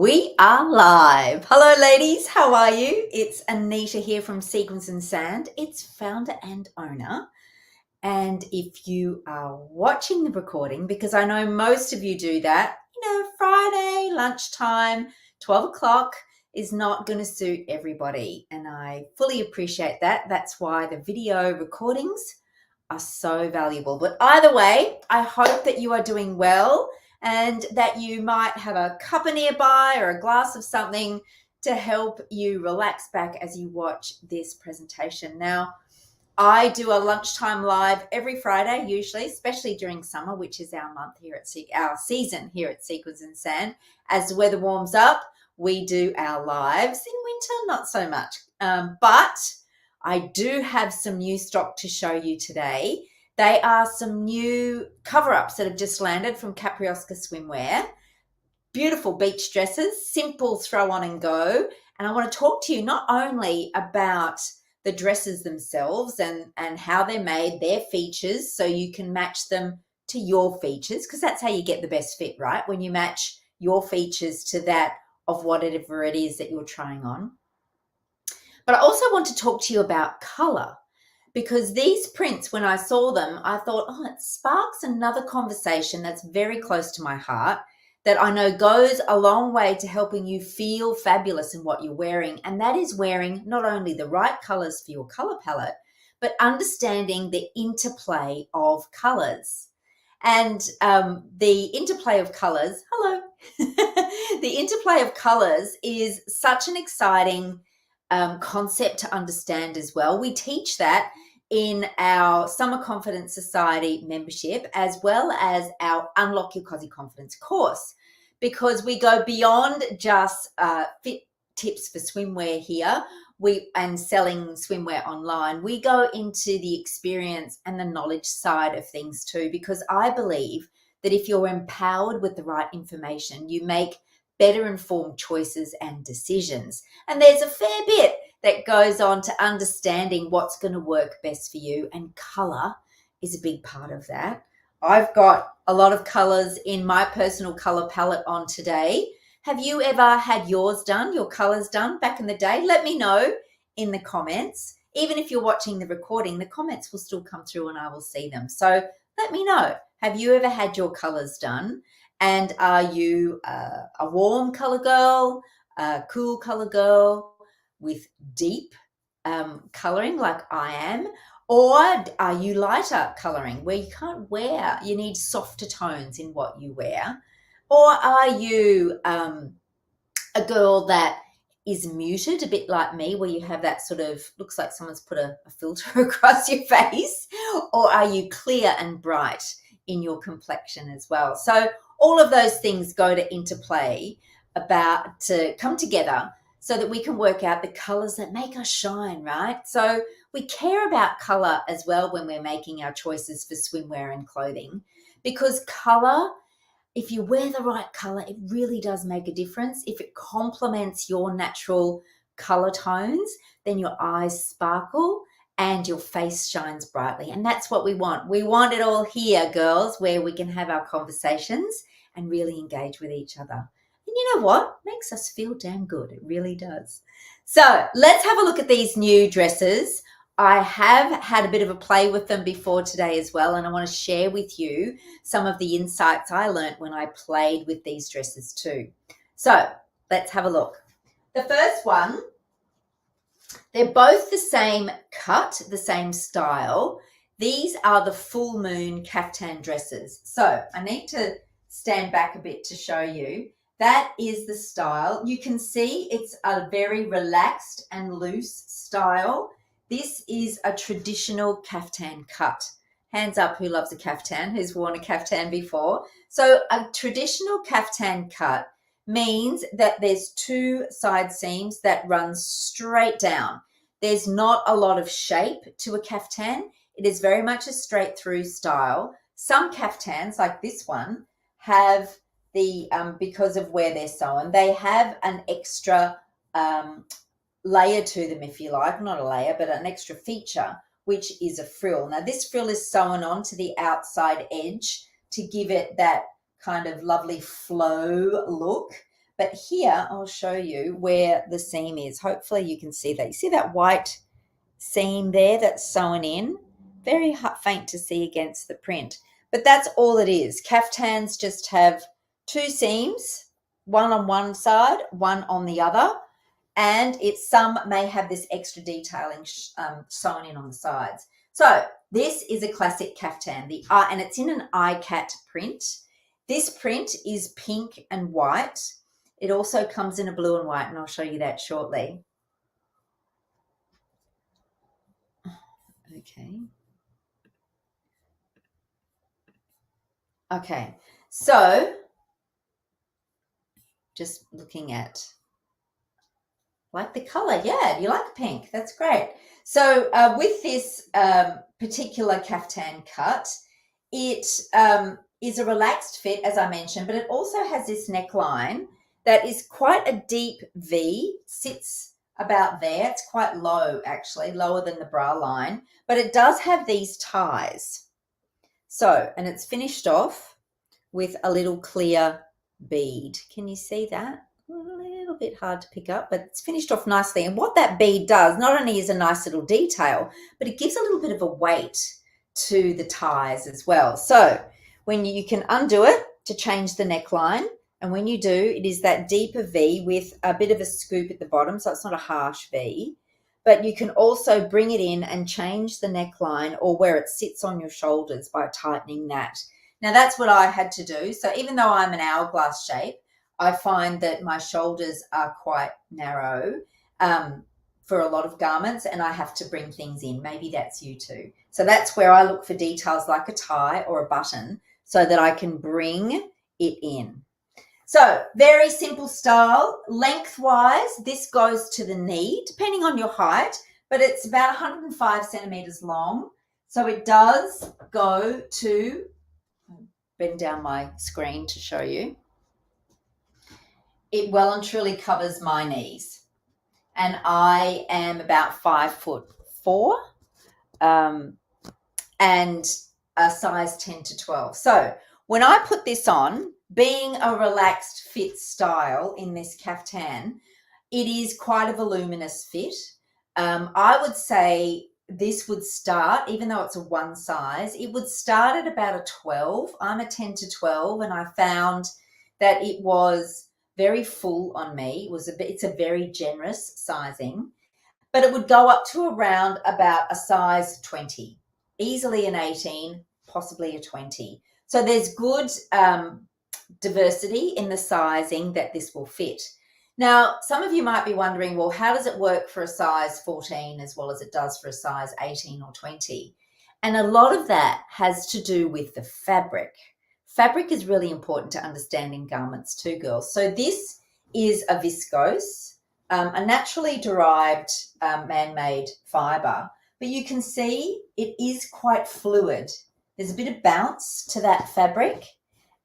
We are live. Hello, ladies. How are you? It's Anita here from Sequins and Sand. It's founder and owner. And if you are watching the recording, because I know most of you do that, Friday, lunchtime, 12 o'clock is not going to suit everybody. And I fully appreciate that. That's why the video recordings are so valuable. But either way, I hope that you are doing well and that you might have a cuppa nearby or a glass of something to help you relax back as you watch this presentation. Now, I do a lunchtime live every Friday, usually, especially during summer, which is our month here at our season here at Sequins and Sand. As the weather warms up, we do our lives. In winter, not so much. But I do have some new stock to show you today. They are some new cover-ups that have just landed from Caprioska Swimwear. Beautiful beach dresses, simple throw on and go. And I want to talk to you not only about the dresses themselves and how they're made, their features, so you can match them to your features, because that's how you get the best fit, right? When you match your features to that of whatever it is that you're trying on. But I also want to talk to you about color, because these prints, when I saw them, I thought, it sparks another conversation that's very close to my heart that I know goes a long way to helping you feel fabulous in what you're wearing. And that is wearing not only the right colors for your color palette, but understanding the interplay of colors. And the interplay of colors, hello, the interplay of colors is such an exciting concept to understand as well. We teach that in our Summer Confidence Society membership, as well as our Unlock Your Cosy Confidence course, because we go beyond just fit tips for swimwear here and selling swimwear online. We go into the experience and the knowledge side of things too, because I believe that if you're empowered with the right information, you make better informed choices and decisions. And there's a fair bit that goes on to understanding what's going to work best for you, and color is a big part of that. I've got a lot of colors in my personal color palette on today. Have you ever had yours done, your colors done back in the day? Let me know in the comments. Even if you're watching the recording, the comments will still come through and I will see them. So let me know. Have you ever had your colors done? And are you a warm color girl, a cool color girl with deep coloring like I am? Or are you lighter coloring where you can't wear, you need softer tones in what you wear? Or are you a girl that is muted, a bit like me, where you have that sort of, looks like someone's put a filter across your face? Or are you clear and bright in your complexion as well? So all of those things go to interplay to come together so that we can work out the colors that make us shine, right? So we care about color as well when we're making our choices for swimwear and clothing, because color, if you wear the right color, it really does make a difference. If it complements your natural color tones, then your eyes sparkle and your face shines brightly. And that's what we want. We want it all here, girls, where we can have our conversations and really engage with each other. And you know what? Makes us feel damn good. It really does. So let's have a look at these new dresses. I have had a bit of a play with them before today as well, and I want to share with you some of the insights I learned when I played with these dresses too. So let's have a look. The first one, they're both the same cut, the same style. These are the full moon Caftan dresses. So I need to stand back a bit to show you. That is the style. You can see it's a very relaxed and loose style. This is a traditional caftan cut. Hands up who loves a caftan, who's worn a caftan before. So a traditional caftan cut means that there's two side seams that run straight down. There's not a lot of shape to a caftan. It is very much a straight through style. Some caftans, like this one, have the, because of where they're sewn, they have an extra layer to them, if you like, not a layer, but an extra feature, which is a frill. Now this frill is sewn onto the outside edge to give it that kind of lovely flow look, But here I'll show you where the seam is. Hopefully you can see that. You see that white seam there that's sewn in? Very faint to see against the print. But that's all it is. Caftans just have two seams, one on one side, one on the other. And some may have this extra detailing sewn in on the sides. So this is a classic caftan, and it's in an eye-cat print. This print is pink and white. It also comes in a blue and white, and I'll show you that shortly. Okay, so just looking at, like the color. Yeah, you like pink. That's great. So with this particular caftan cut, it is a relaxed fit, as I mentioned, but it also has this neckline that is quite a deep V, sits about there. It's quite low, actually, lower than the bra line, but it does have these ties. So, and it's finished off with a little clear bead. Can you see that? A little bit hard to pick up, but it's finished off nicely. And what that bead does, not only is a nice little detail, but it gives a little bit of a weight to the ties as well. So when you can undo it to change the neckline, and when you do, it is that deeper V with a bit of a scoop at the bottom, so it's not a harsh V. But you can also bring it in and change the neckline or where it sits on your shoulders by tightening that. Now that's what I had to do. So even though I'm an hourglass shape, I find that my shoulders are quite narrow for a lot of garments, and I have to bring things in. Maybe that's you too. So that's where I look for details like a tie or a button so that I can bring it in. So very simple style. Lengthwise, this goes to the knee, depending on your height, but it's about 105 centimeters long. So it does go to, bend down my screen to show you. It well and truly covers my knees. And I am about 5'4", and a size 10 to 12. So when I put this on, being a relaxed fit style in this caftan, it is quite a voluminous fit. I would say this would start, even though it's a one size, it would start at about a 12. I'm a 10 to 12, and I found that it was very full on me. It's a very generous sizing, but it would go up to around about a size 20, easily an 18, possibly a 20. So there's good diversity in the sizing that this will fit. Now, some of you might be wondering, well, how does it work for a size 14 as well as it does for a size 18 or 20? And a lot of that has to do with the fabric. Fabric is really important to understand in garments too, girls. So this is a viscose, a naturally derived man-made fibre, but you can see it is quite fluid. There's a bit of bounce to that fabric,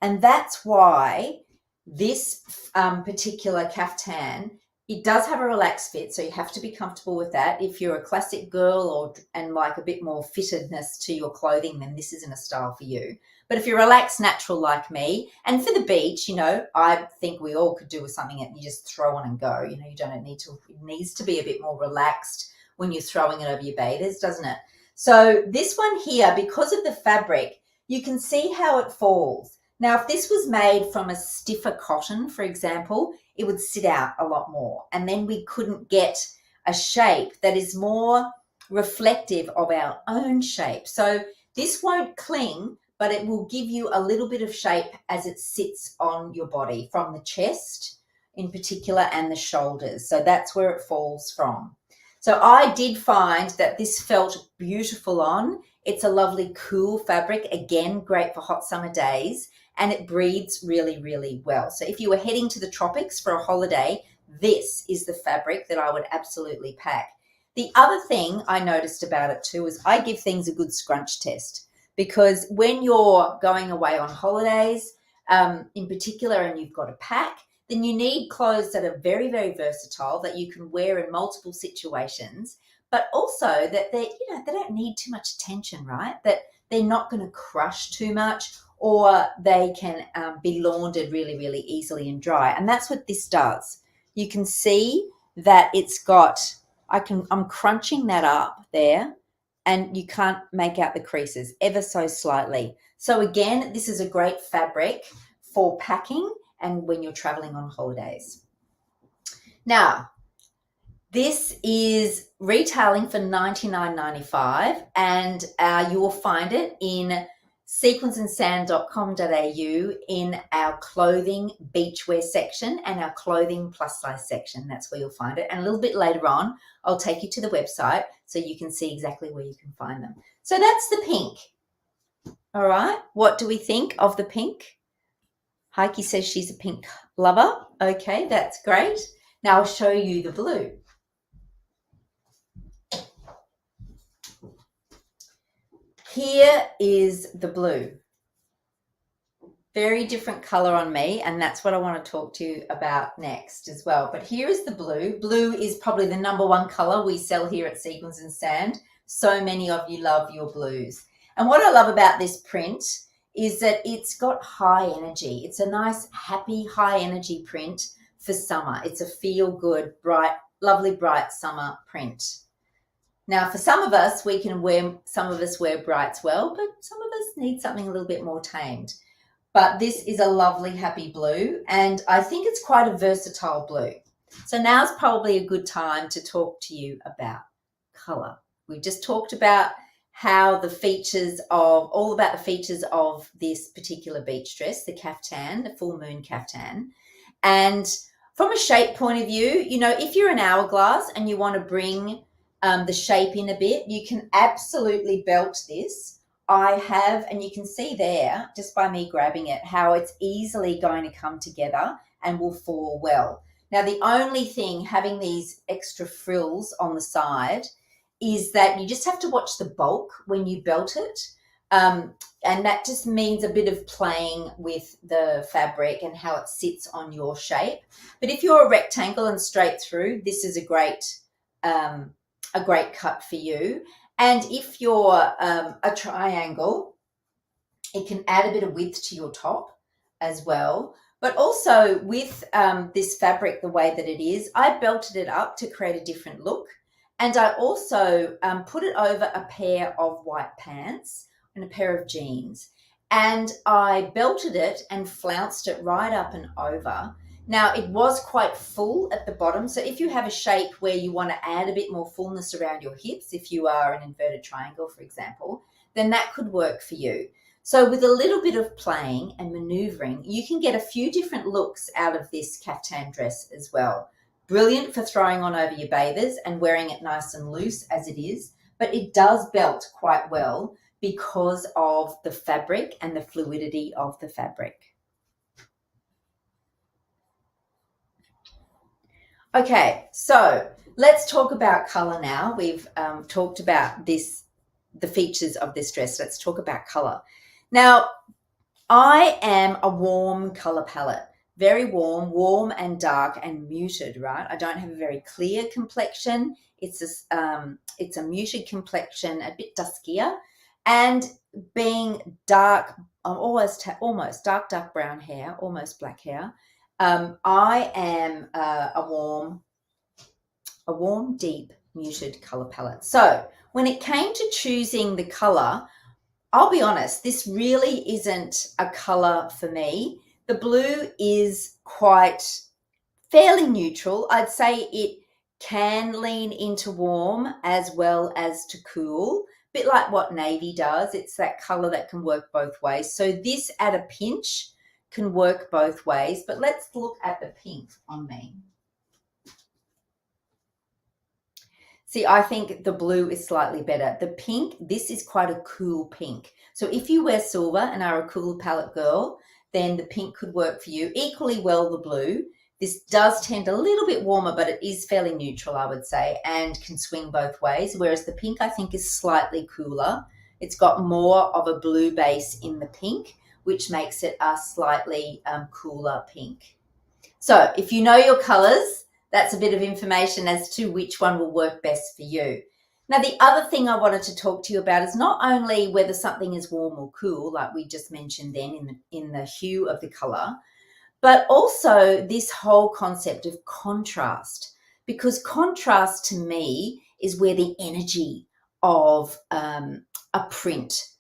and that's why this particular caftan, it does have a relaxed fit, so you have to be comfortable with that. If you're a classic girl and like a bit more fittedness to your clothing, then this isn't a style for you. But if you're relaxed, natural like me, and for the beach, I think we all could do with something that you just throw on and go. You don't need to, it needs to be a bit more relaxed when you're throwing it over your bathers, doesn't it? So this one here, because of the fabric, you can see how it falls. Now, if this was made from a stiffer cotton, for example, it would sit out a lot more, and then we couldn't get a shape that is more reflective of our own shape. So this won't cling, but it will give you a little bit of shape as it sits on your body, from the chest in particular and the shoulders. So that's where it falls from. So I did find that this felt beautiful on. It's a lovely cool fabric, again, great for hot summer days, and it breathes really, really well. So if you were heading to the tropics for a holiday, this is the fabric that I would absolutely pack. The other thing I noticed about it too is I give things a good scrunch test, because when you're going away on holidays, in particular, and you've got a pack, then you need clothes that are very, very versatile, that you can wear in multiple situations, but also that they don't need too much attention, right? That they're not going to crush too much, or they can be laundered really, really easily and dry. And that's what this does. You can see that it's got, I'm crunching that up there, and you can't make out the creases ever so slightly. So again, this is a great fabric for packing and when you're traveling on holidays. Now, this is retailing for $99.95, and you will find it in sequenceandsand.com.au in our clothing beachwear section and our clothing plus size section. That's where you'll find it. And a little bit later on, I'll take you to the website so you can see exactly where you can find them. So that's the pink. All right. What do we think of the pink? Heike says she's a pink lover. Okay, that's great. Now I'll show you the blue. Here is the blue. Very different color on me, and that's what I want to talk to you about next as well. But here is the blue. Blue is probably the #1 color we sell here at Sequins and Sand. So many of you love your blues. And what I love about this print is that it's got high energy. It's a nice, happy, high energy print for summer. It's a feel-good, bright, lovely, bright summer print. Now, for some of us, some of us wear brights well, but some of us need something a little bit more tamed. But this is a lovely, happy blue, and I think it's quite a versatile blue. So now's probably a good time to talk to you about color. We've just talked about all about the features of this particular beach dress, the caftan, the full moon caftan. And from a shape point of view, if you're an hourglass and you want to bring the shape in a bit, you can absolutely belt this. I have, and you can see there, just by me grabbing it, how it's easily going to come together and will fall well. Now, the only thing, having these extra frills on the side, is that you just have to watch the bulk when you belt it. And that just means a bit of playing with the fabric and how it sits on your shape. But if you're a rectangle and straight through, this is a great cut for you. And if you're a triangle, it can add a bit of width to your top as well. But also with this fabric, the way that it is, I belted it up to create a different look. And I also put it over a pair of white pants and a pair of jeans. And I belted it and flounced it right up and over. Now, it was quite full at the bottom, so if you have a shape where you want to add a bit more fullness around your hips, if you are an inverted triangle, for example, then that could work for you. So with a little bit of playing and maneuvering, you can get a few different looks out of this caftan dress as well. Brilliant for throwing on over your bathers and wearing it nice and loose as it is, but it does belt quite well because of the fabric and the fluidity of the fabric. Okay, so let's talk about color now. We've talked about the features of this dress. Let's talk about color. Now, I am a warm color palette, very warm and dark and muted, right? I don't have a very clear complexion. It's a muted complexion, a bit duskier, and being dark, almost dark brown hair, almost black hair. I am a warm, deep, muted color palette. So when it came to choosing the color, I'll be honest, this really isn't a color for me. The blue is quite fairly neutral. I'd say it can lean into warm as well as to cool, a bit like what navy does. It's that color that can work both ways. So this at a pinch can work both ways, but let's look at the pink on me. See, I think the blue is slightly better. The pink, this is quite a cool pink. So if you wear silver and are a cool palette girl, then the pink could work for you. Equally well, the blue. This does tend a little bit warmer, but it is fairly neutral, I would say, and can swing both ways, whereas the pink, I think, is slightly cooler. It's got more of a blue base in the pink, which makes it a slightly cooler pink. So if you know your colors, that's a bit of information as to which one will work best for you. Now, the other thing I wanted to talk to you about is not only whether something is warm or cool, like we just mentioned then in the hue of the color, but also this whole concept of contrast, because contrast to me is where the energy of a print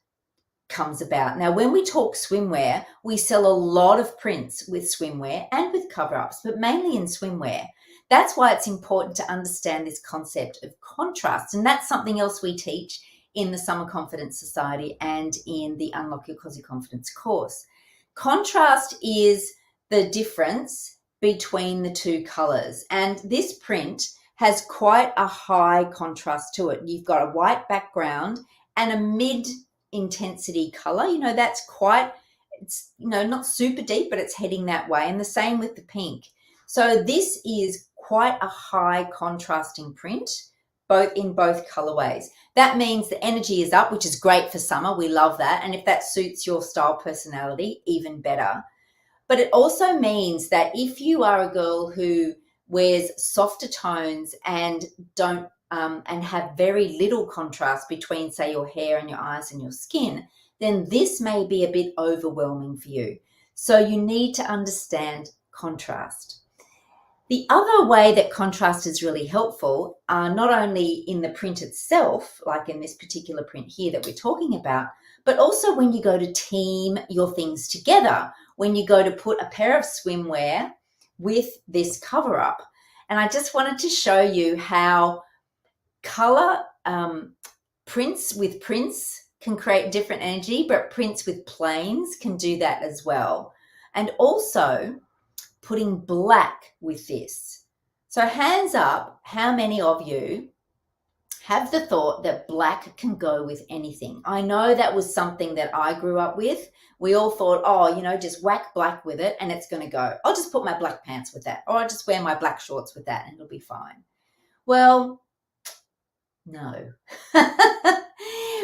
comes about. Now, when we talk swimwear, we sell a lot of prints with swimwear and with cover-ups, but mainly in swimwear. That's why it's important to understand this concept of contrast. And that's something else we teach in the Summer Confidence Society and in the Unlock Your Cozy Confidence course. Contrast is the difference between the two colors. And this print has quite a high contrast to it. You've got a white background and a mid intensity color. That's quite, it's not super deep, but it's heading that way. And the same with the pink. So this is quite a high contrasting print, in both colorways. That means the energy is up, which is great for summer. We love that. And if that suits your style personality, even better. But it also means that if you are a girl who wears softer tones and don't and have very little contrast between, say, your hair and your eyes and your skin, then this may be a bit overwhelming for you. So you need to understand contrast. The other way that contrast is really helpful, not only in the print itself, like in this particular print here that we're talking about, but also when you go to team your things together, when you go to put a pair of swimwear with this cover-up. And I just wanted to show you how color prints with prints can create different energy, but prints with plains can do that as well. And also putting black with this. So hands up, how many of you have the thought that black can go with anything? I know that was something that I grew up with. We all thought, just whack black with it and it's going to go. I'll just put my black pants with that, or I'll just wear my black shorts with that and it'll be fine. Well, no.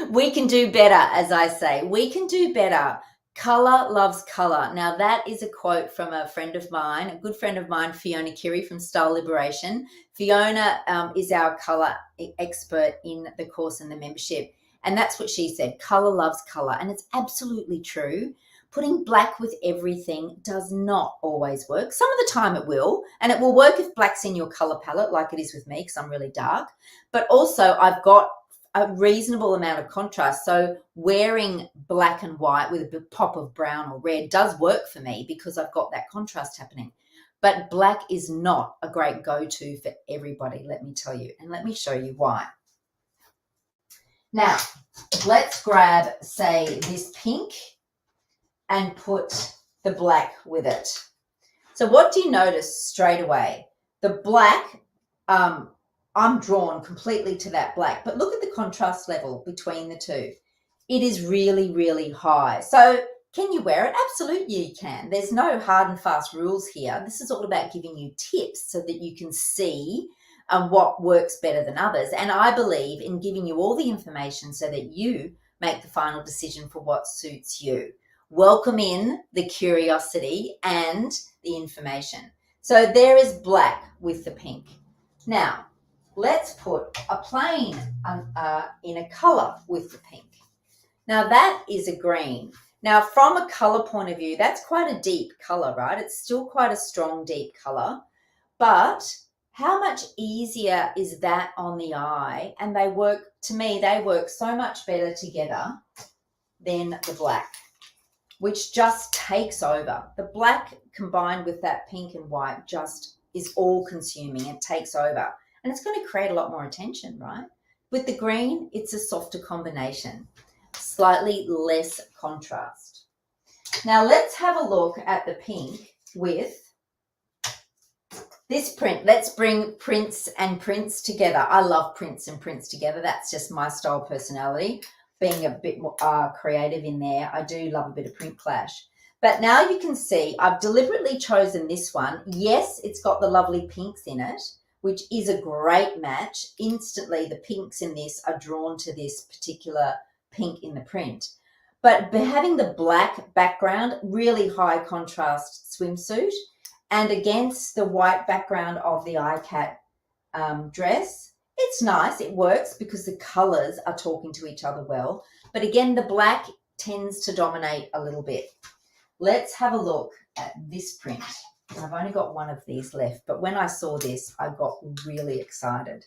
We can do better, as I say. We can do better. Color loves color. Now, that is a quote from a friend of mine, a good friend of mine, Fiona Kiri from Style Liberation. Fiona is our color expert in the course and the membership. And that's what she said. Color loves color. And it's absolutely true. Putting black with everything does not always work. Some of the time it will, and it will work if black's in your color palette like it is with me because I'm really dark. But also I've got a reasonable amount of contrast. So wearing black and white with a pop of brown or red does work for me because I've got that contrast happening. But black is not a great go-to for everybody, let me tell you. And let me show you why. Now, let's grab, say, this pink and put the black with it. So what do you notice straight away? The black, I'm drawn completely to that black, but look at the contrast level between the two. It is really, really high. So can you wear it? Absolutely you can. There's no hard and fast rules here. This is all about giving you tips so that you can see what works better than others. And I believe in giving you all the information so that you make the final decision for what suits you. Welcome in the curiosity and the information. So there is black with the pink. Now, let's put a plain in a color with the pink. Now, that is a green. Now, from a color point of view, that's quite a deep color, right? It's still quite a strong, deep color. But how much easier is that on the eye? And they work so much better together than the black, which just takes over. The black combined with that pink and white just is all consuming. It takes over. And it's going to create a lot more attention, right? With the green, it's a softer combination, slightly less contrast. Now let's have a look at the pink with this print. Let's bring prints and prints together. I love prints and prints together. That's just my style personality. Being a bit more creative in there, I do love a bit of print clash. But now you can see I've deliberately chosen this one. Yes, it's got the lovely pinks in it, which is a great match. Instantly, the pinks in this are drawn to this particular pink in the print. But having the black background, really high contrast swimsuit, and against the white background of the iCat dress, It's nice, it works because the colors are talking to each other well. But again, the black tends to dominate a little bit. Let's have a look at this print. I've only got one of these left, but when I saw this, I got really excited.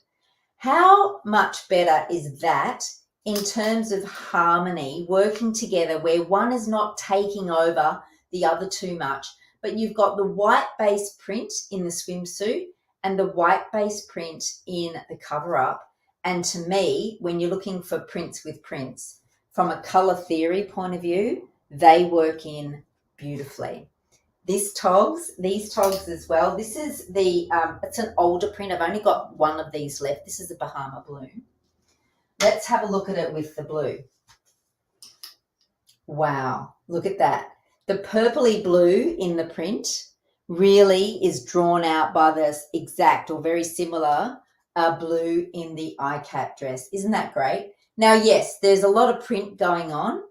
How much better is that in terms of harmony, working together where one is not taking over the other too much, but you've got the white base print in the swimsuit and the white base print in the cover-up. And to me, when you're looking for prints with prints, from a color theory point of view, they work in beautifully. These togs as well. This is the, it's an older print. I've only got one of these left. This is the Bahama Bloom. Let's have a look at it with the blue. Wow, look at that. The purpley blue in the print really is drawn out by this exact or very similar blue in the iCat dress. Isn't that great? Now, yes, there's a lot of print going on.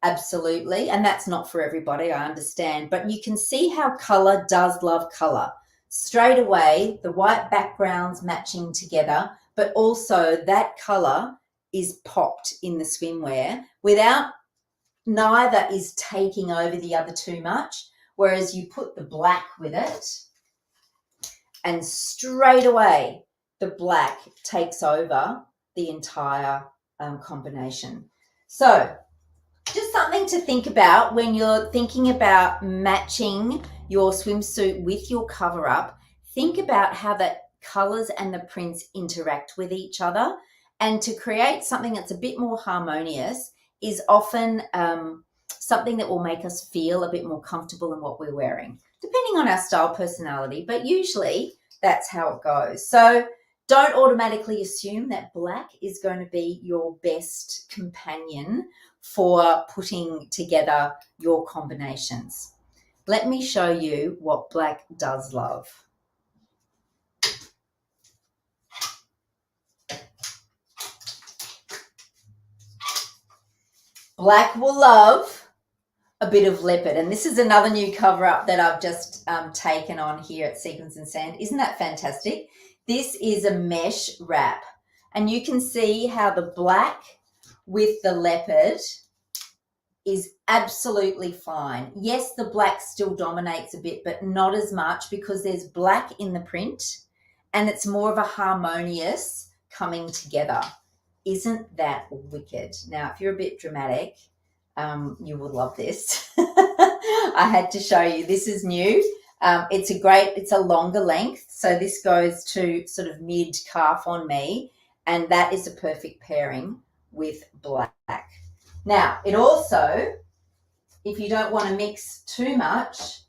Absolutely. And that's not for everybody, I understand. But you can see how color does love color. Straight away, the white backgrounds matching together, but also that color is popped in the swimwear without neither is taking over the other too much. Whereas you put the black with it and straight away the black takes over the entire combination. So just something to think about when you're thinking about matching your swimsuit with your cover-up. Think about how the colors and the prints interact with each other, and to create something that's a bit more harmonious is often something that will make us feel a bit more comfortable in what we're wearing, depending on our style, personality, but usually that's how it goes. So don't automatically assume that black is going to be your best companion for putting together your combinations. Let me show you what black does love. Black will love a bit of leopard, and this is another new cover-up that I've just taken on here at Sequins and Sand. Isn't that fantastic? This is a mesh wrap, and you can see how the black with the leopard is absolutely fine. Yes, the black still dominates a bit, but not as much because there's black in the print and it's more of a harmonious coming together. Isn't that wicked? Now, if you're a bit dramatic, you will love this. I had to show you. This is new. It's a longer length. So this goes to sort of mid calf on me, and that is a perfect pairing with black. Now, it also, if you don't want to mix too much,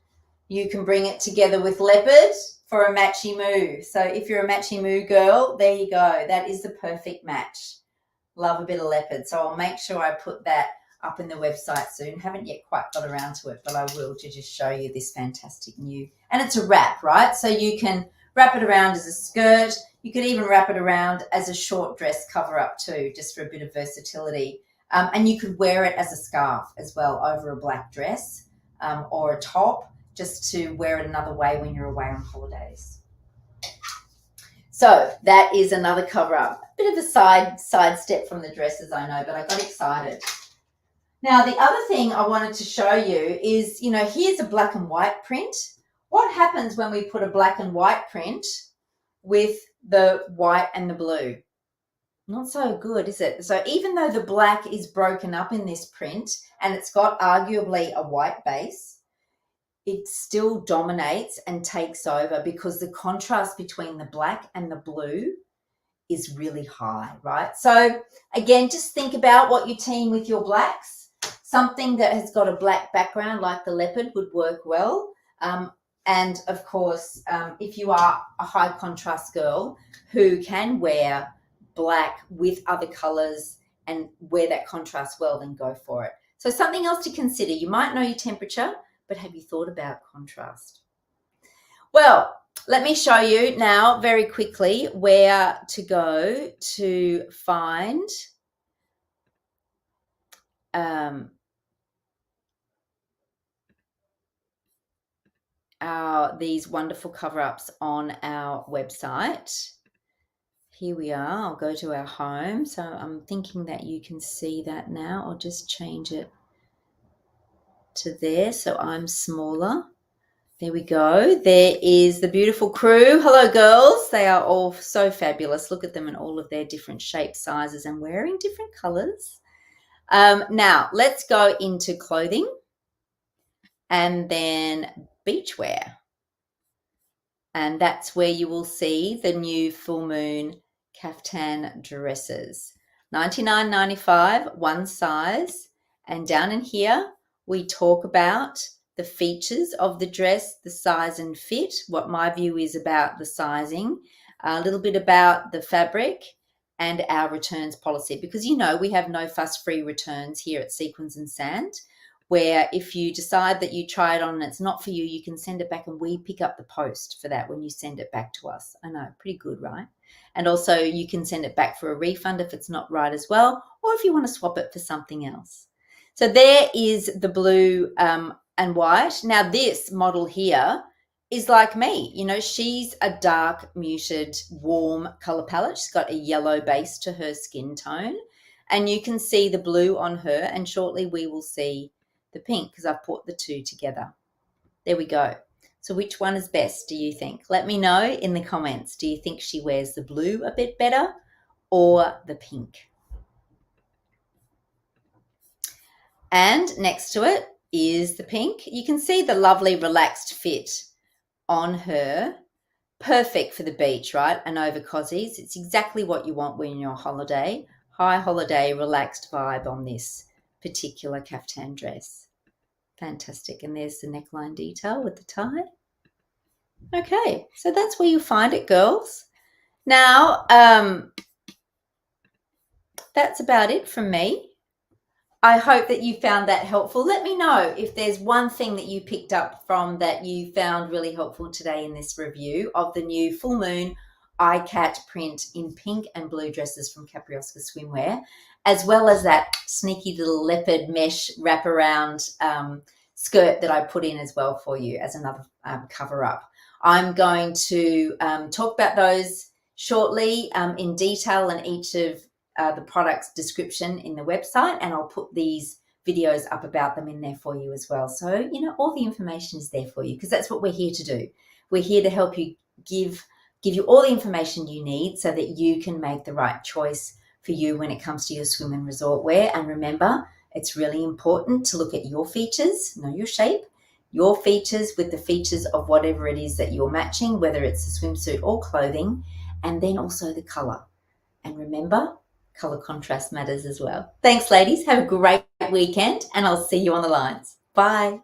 you can bring it together with leopard for a matchy moo. So if you're a matchy moo girl, there you go. That is the perfect match. Love a bit of leopard. So I'll make sure I put that up in the website soon. Haven't yet quite got around to it, but I will, to just show you this fantastic new. And it's a wrap, right? So you can wrap it around as a skirt. You could even wrap it around as a short dress cover-up too, just for a bit of versatility. And you could wear it as a scarf as well over a black dress or a top, just to wear it another way when you're away on holidays. So that is another cover-up. A bit of a side step from the dresses, I know, but I got excited. Now, the other thing I wanted to show you is, here's a black and white print. What happens when we put a black and white print with the white and the blue? Not so good, is it? So even though the black is broken up in this print and it's got arguably a white base, it still dominates and takes over because the contrast between the black and the blue is really high, right? So again, just think about what you team with your blacks. Something that has got a black background like the leopard would work well. And of course, if you are a high contrast girl who can wear black with other colors and wear that contrast well, then go for it. So something else to consider. You might know your temperature, but have you thought about contrast? Well, let me show you now very quickly where to go to find these wonderful cover-ups on our website. here we are. I'll go to our home. So I'm thinking that you can see that now. I'll just change it to there so I'm smaller. There we go. There is the beautiful crew. Hello, girls. They are all so fabulous. Look at them in all of their different shapes, sizes, and wearing different colors. Now, let's go into clothing and then beachwear. And that's where you will see the new full moon Caftan dresses. $99.95, one size. And down in here, we talk about the features of the dress, the size and fit, what my view is about the sizing, a little bit about the fabric, and our returns policy. Because you know we have no fuss-free returns here at Sequins and Sand, where if you decide that you try it on and it's not for you, you can send it back and we pick up the post for that when you send it back to us. I know, pretty good, right? And also you can send it back for a refund if it's not right as well, or if you want to swap it for something else. So there is the blue and white. Now this model here is like me. You know, she's a dark, muted, warm color palette. She's got a yellow base to her skin tone. And you can see the blue on her, and shortly we will see the pink because I've put the two together. There we go. So which one is best, do you think? Let me know in the comments. Do you think she wears the blue a bit better or the pink? And next to it is the pink. You can see the lovely relaxed fit on her. Perfect for the beach, right? And over cozies. It's exactly what you want when you're on holiday. High holiday, relaxed vibe on this particular caftan dress. Fantastic. And there's the neckline detail with the tie. Okay, so that's where you find it, girls. Now, that's about it from me. I hope that you found that helpful. Let me know if there's one thing that you picked up from that you found really helpful today in this review of the new full moon iCat print in pink and blue dresses from Caprioska Swimwear, as well as that sneaky little leopard mesh wraparound skirt that I put in as well for you as another cover up. I'm going to talk about those shortly in detail in each of the product's description in the website, and I'll put these videos up about them in there for you as well. So, you know, all the information is there for you because that's what we're here to do. We're here to help you give you all the information you need so that you can make the right choice for you when it comes to your swim and resort wear. And remember, it's really important to look at your features, know your shape, your features with the features of whatever it is that you're matching, whether it's a swimsuit or clothing, and then also the color. And remember, color contrast matters as well. Thanks, ladies. Have a great weekend, and I'll see you on the lines. Bye.